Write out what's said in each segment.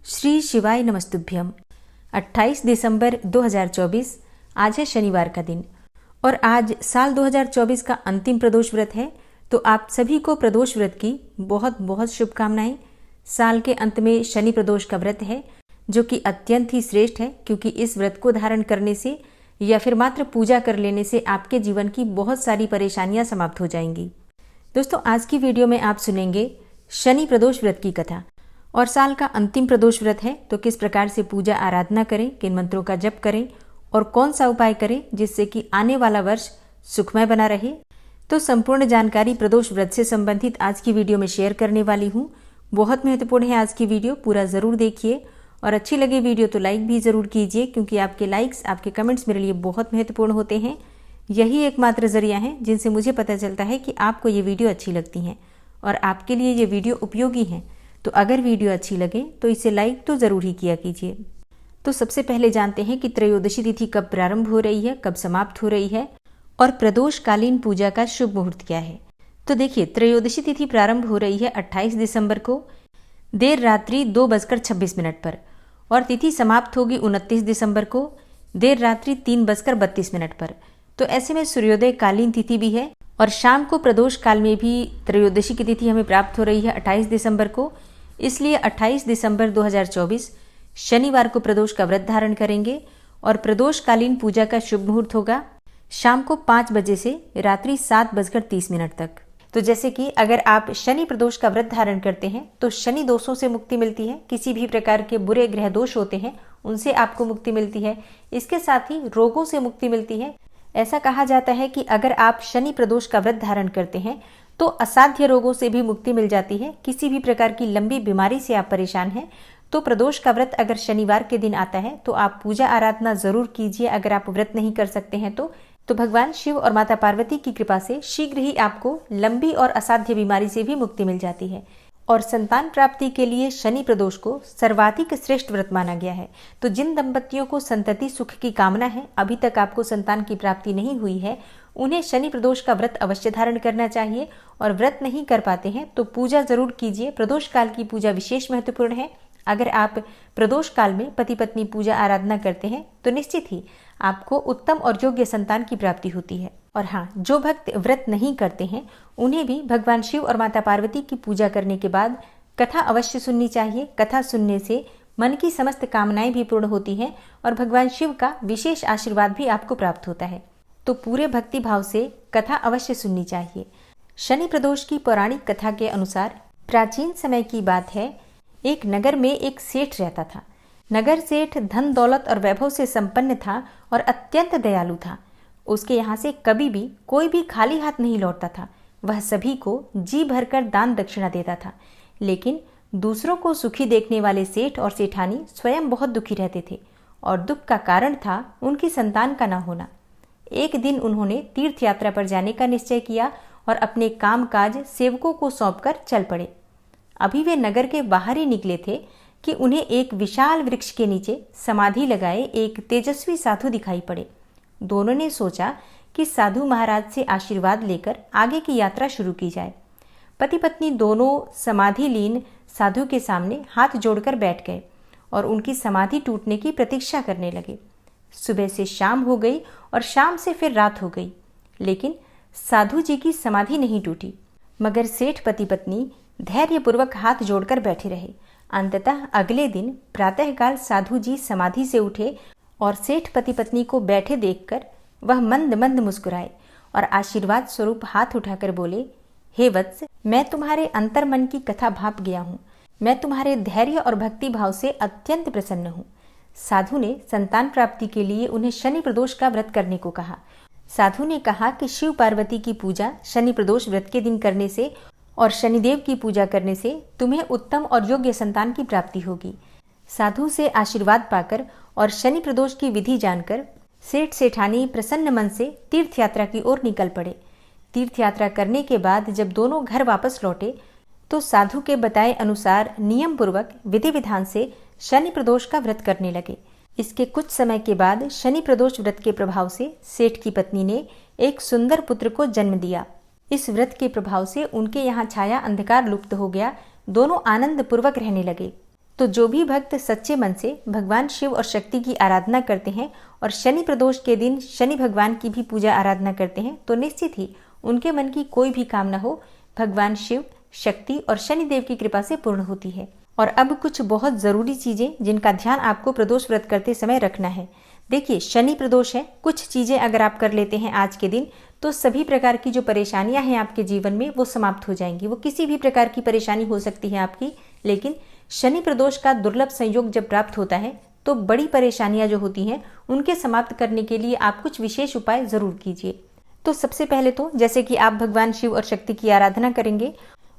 श्री शिवाय नमस्तुभ्यम। 28 दिसंबर 2024 आज है शनिवार का दिन और आज साल 2024 का अंतिम प्रदोष व्रत है। तो आप सभी को प्रदोष व्रत की बहुत बहुत शुभकामनाएं। साल के अंत में शनि प्रदोष का व्रत है जो कि अत्यंत ही श्रेष्ठ है, क्योंकि इस व्रत को धारण करने से या फिर मात्र पूजा कर लेने से आपके जीवन की बहुत सारी परेशानियां समाप्त हो जाएंगी। दोस्तों, आज की वीडियो में आप सुनेंगे शनि प्रदोष व्रत की कथा और साल का अंतिम प्रदोष व्रत है तो किस प्रकार से पूजा आराधना करें, किन मंत्रों का जप करें और कौन सा उपाय करें जिससे कि आने वाला वर्ष सुखमय बना रहे। तो संपूर्ण जानकारी प्रदोष व्रत से संबंधित आज की वीडियो में शेयर करने वाली हूँ। बहुत महत्वपूर्ण है आज की वीडियो, पूरा जरूर देखिए और अच्छी लगे वीडियो तो लाइक भी जरूर कीजिए, क्योंकि आपके लाइक्स, आपके कमेंट्स मेरे लिए बहुत महत्वपूर्ण होते हैं। यही एकमात्र जरिया है जिनसे मुझे पता चलता है कि आपको ये वीडियो अच्छी लगती हैं और आपके लिए ये वीडियो उपयोगी है। तो अगर वीडियो अच्छी लगे तो इसे लाइक तो ज़रूर ही किया कीजिए। तो सबसे पहले जानते हैं कि त्रयोदशी तिथि कब प्रारंभ हो रही है, कब समाप्त हो रही है और प्रदोषकालीन पूजा का शुभ मुहूर्त क्या है। तो देखिए, त्रयोदशी तिथि प्रारंभ हो रही है 28 दिसंबर को देर रात्रि 2:26 पर और तिथि समाप्त होगी 29 दिसंबर को देर रात्रि 3:32 पर। तो ऐसे में सूर्योदय कालीन तिथि भी है और शाम को प्रदोष काल में भी त्रयोदशी की तिथि हमें प्राप्त हो रही है 28 दिसंबर को। इसलिए 28 दिसंबर 2024 शनिवार को प्रदोष का व्रत धारण करेंगे और प्रदोषकालीन पूजा का शुभ मुहूर्त होगा शाम को 5 बजे से रात्रि 7:30 तक। तो जैसे कि अगर आप शनि प्रदोष का व्रत धारण करते हैं तो शनि दोषों से मुक्ति मिलती है, किसी भी प्रकार के बुरे ग्रह दोष होते हैं उनसे आपको मुक्ति मिलती है। इसके साथ ही रोगों से मुक्ति मिलती है। ऐसा कहा जाता है कि अगर आप शनि प्रदोष का व्रत धारण करते हैं तो असाध्य रोगों से भी मुक्ति मिल जाती है। किसी भी प्रकार की लंबी बीमारी से आप परेशान हैं तो प्रदोष का व्रत अगर शनिवार के दिन आता है तो आप पूजा आराधना जरूर कीजिए। अगर आप व्रत नहीं कर सकते हैं तो भगवान शिव और माता पार्वती की कृपा से शीघ्र ही आपको लंबी और असाध्य बीमारी से भी मुक्ति मिल जाती है। और संतान प्राप्ति के लिए शनि प्रदोष को सर्वाधिक श्रेष्ठ व्रत माना गया है। तो जिन दंपतियों को संतति सुख की कामना है, अभी तक आपको संतान की प्राप्ति नहीं हुई है, उन्हें शनि प्रदोष का व्रत अवश्य धारण करना चाहिए। और व्रत नहीं कर पाते हैं तो पूजा जरूर कीजिए। प्रदोष काल की पूजा विशेष महत्वपूर्ण है। अगर आप प्रदोष काल में पति पत्नी पूजा आराधना करते हैं तो निश्चित ही आपको उत्तम और योग्य संतान की प्राप्ति होती है। और हाँ, जो भक्त व्रत नहीं करते हैं उन्हें भी भगवान शिव और माता पार्वती की पूजा करने के बाद कथा अवश्य सुननी चाहिए। कथा सुनने से मन की समस्त कामनाएं भी पूर्ण होती हैं और भगवान शिव का विशेष आशीर्वाद भी आपको प्राप्त होता है। तो पूरे भक्ति भाव से कथा अवश्य सुननी चाहिए। शनि प्रदोष की पौराणिक कथा के अनुसार प्राचीन समय की बात है, एक नगर में एक सेठ रहता था। नगर सेठ धन दौलत और वैभव से संपन्न था और अत्यंत दयालु था। उसके यहाँ से कभी भी कोई भी खाली हाथ नहीं लौटता था। वह सभी को जी भरकर दान दक्षिणा देता था। लेकिन दूसरों को सुखी देखने वाले सेठ और सेठानी स्वयं बहुत दुखी रहते थे और दुख का कारण था उनकी संतान का न होना। एक दिन उन्होंने तीर्थ यात्रा पर जाने का निश्चय किया और अपने काम काज सेवकों को सौंपकर चल पड़े। अभी वे नगर के बाहर ही निकले थे कि उन्हें एक विशाल वृक्ष के नीचे समाधि लगाए एक तेजस्वी साधु दिखाई पड़े। दोनों ने सोचा कि साधु महाराज से आशीर्वाद लेकर आगे की यात्रा शुरू की जाए। पति पत्नी दोनों समाधि लीन साधु के सामने हाथ जोड़कर बैठ गए और उनकी समाधि टूटने की प्रतीक्षा करने लगे। सुबह से शाम हो गई और शाम से फिर रात हो गई, लेकिन साधु जी की समाधि नहीं टूटी। मगर सेठ पति पत्नी धैर्यपूर्वक हाथ जोड़कर बैठे रहे। अंततः अगले दिन प्रातःकाल साधु जी समाधि से उठे और सेठ पति पत्नी को बैठे देखकर वह मंद मंद मुस्कुराए और आशीर्वाद स्वरूप हाथ उठाकर बोले, हे वत्स, मैं तुम्हारे अंतर्मन की कथा भाप गया हूँ। मैं तुम्हारे धैर्य और भक्ति भाव से अत्यंत प्रसन्न हूँ। साधु ने संतान प्राप्ति के लिए उन्हें शनि प्रदोष का व्रत करने को कहा। साधु ने कहा कि शिव पार्वती की पूजा शनि प्रदोष व्रत के दिन करने से और शनिदेव की पूजा करने से तुम्हें उत्तम और योग्य संतान की प्राप्ति होगी। साधु से आशीर्वाद पाकर और शनि प्रदोष की विधि जानकर सेठ सेठानी प्रसन्न मन से तीर्थ यात्रा की ओर निकल पड़े। तीर्थ यात्रा करने के बाद जब दोनों घर वापस लौटे तो साधु के बताए अनुसार नियम पूर्वक विधि विधान से शनि प्रदोष का व्रत करने लगे। इसके कुछ समय के बाद शनि प्रदोष व्रत के प्रभाव से सेठ की पत्नी ने एक सुंदर पुत्र को जन्म दिया। इस व्रत के प्रभाव से उनके यहाँ छाया अंधकार लुप्त हो गया। दोनों आनंद पूर्वक रहने लगे। तो जो भी भक्त सच्चे मन से भगवान शिव और शक्ति की आराधना करते हैं और शनि प्रदोष के दिन शनि भगवान की भी पूजा आराधना करते हैं तो निश्चित ही उनके मन की कोई भी कामना हो भगवान शिव, शक्ति और शनिदेव की कृपा से पूर्ण होती है। और अब कुछ बहुत ज़रूरी चीज़ें जिनका ध्यान आपको प्रदोष व्रत करते समय रखना है। देखिए, शनि प्रदोष है, कुछ चीज़ें अगर आप कर लेते हैं आज के दिन तो सभी प्रकार की जो परेशानियां हैं आपके जीवन में वो समाप्त हो जाएंगी। वो किसी भी प्रकार की परेशानी हो सकती है आपकी, लेकिन शनि प्रदोष का दुर्लभ संयोग जब प्राप्त होता है तो बड़ी परेशानियां जो होती हैं उनके समाप्त करने के लिए आप कुछ विशेष उपाय जरूर कीजिए। तो सबसे पहले तो जैसे कि आप भगवान शिव और शक्ति की आराधना करेंगे,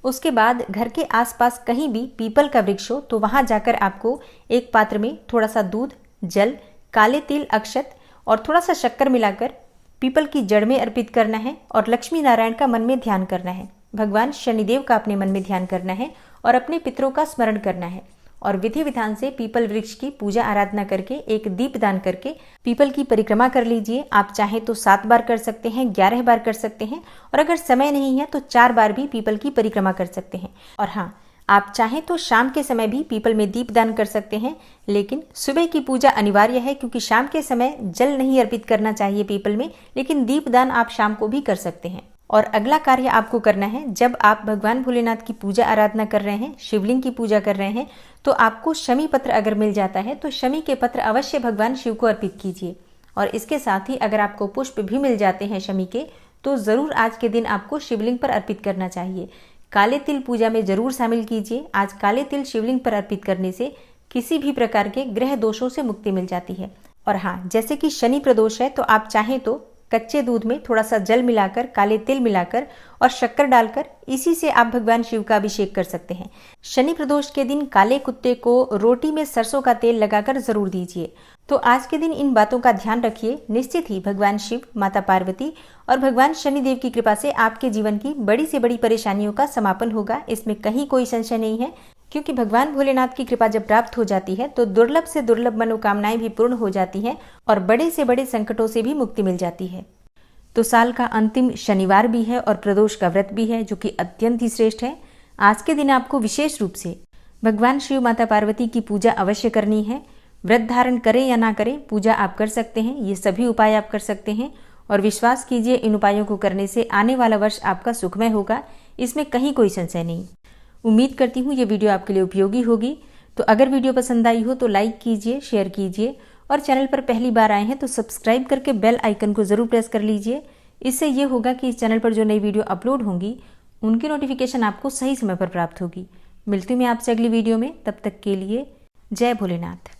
उसके बाद घर के आसपास कहीं भी पीपल का वृक्ष हो तो वहां जाकर आपको एक पात्र में थोड़ा सा दूध, जल, काले तिल, अक्षत और थोड़ा सा शक्कर मिलाकर पीपल की जड़ में अर्पित करना है और लक्ष्मी नारायण का मन में ध्यान करना है। भगवान शनिदेव का अपने मन में ध्यान करना है और अपने पितरों का स्मरण करना है और विधि विधान से पीपल वृक्ष की पूजा आराधना करके एक दीप दान करके पीपल की परिक्रमा कर लीजिए। आप चाहे तो 7 बार कर सकते हैं, 11 बार कर सकते हैं और अगर समय नहीं है तो 4 बार भी पीपल की परिक्रमा कर सकते हैं। और हाँ, आप चाहें तो शाम के समय भी पीपल में दीप दान कर सकते हैं, लेकिन सुबह की पूजा अनिवार्य है क्योंकि शाम के समय जल नहीं अर्पित करना चाहिए पीपल में, लेकिन दीप दान आप शाम को भी कर सकते हैं। और अगला कार्य आपको करना है, जब आप भगवान भोलेनाथ की पूजा आराधना कर रहे हैं, शिवलिंग की पूजा कर रहे हैं, तो आपको शमी पत्र अगर मिल जाता है तो शमी के पत्र अवश्य भगवान शिव को अर्पित कीजिए। और इसके साथ ही अगर आपको पुष्प भी मिल जाते हैं शमी के, तो जरूर आज के दिन आपको शिवलिंग पर अर्पित करना चाहिए। काले तिल पूजा में जरूर शामिल कीजिए। आज काले तिल शिवलिंग पर अर्पित करने से किसी भी प्रकार के ग्रह दोषों से मुक्ति मिल जाती है। और हाँ, जैसे कि शनि प्रदोष है तो आप चाहें तो कच्चे दूध में थोड़ा सा जल मिलाकर, काले तिल मिलाकर और शक्कर डालकर इसी से आप भगवान शिव का अभिषेक कर सकते हैं। शनि प्रदोष के दिन काले कुत्ते को रोटी में सरसों का तेल लगाकर जरूर दीजिए। तो आज के दिन इन बातों का ध्यान रखिए। निश्चित ही भगवान शिव, माता पार्वती और भगवान शनिदेव की कृपा से आपके जीवन की बड़ी से बड़ी परेशानियों का समापन होगा, इसमें कहीं कोई संशय नहीं है। क्योंकि भगवान भोलेनाथ की कृपा जब प्राप्त हो जाती है तो दुर्लभ से दुर्लभ मनोकामनाएं भी पूर्ण हो जाती हैं और बड़े से बड़े संकटों से भी मुक्ति मिल जाती है। तो साल का अंतिम शनिवार भी है और प्रदोष का व्रत भी है, जो कि अत्यंत ही श्रेष्ठ है। आज के दिन आपको विशेष रूप से भगवान शिव, माता पार्वती की पूजा अवश्य करनी है। व्रत धारण करें या ना करें, पूजा आप कर सकते हैं। ये सभी उपाय आप कर सकते हैं और विश्वास कीजिए, इन उपायों को करने से आने वाला वर्ष आपका सुखमय होगा, इसमें कहीं कोई संशय नहीं। उम्मीद करती हूँ ये वीडियो आपके लिए उपयोगी होगी। तो अगर वीडियो पसंद आई हो तो लाइक कीजिए, शेयर कीजिए और चैनल पर पहली बार आए हैं तो सब्सक्राइब करके बेल आइकन को जरूर प्रेस कर लीजिए। इससे ये होगा कि इस चैनल पर जो नई वीडियो अपलोड होंगी उनकी नोटिफिकेशन आपको सही समय पर प्राप्त होगी। मिलती हूँ मैं आपसे अगली वीडियो में, तब तक के लिए जय भोलेनाथ।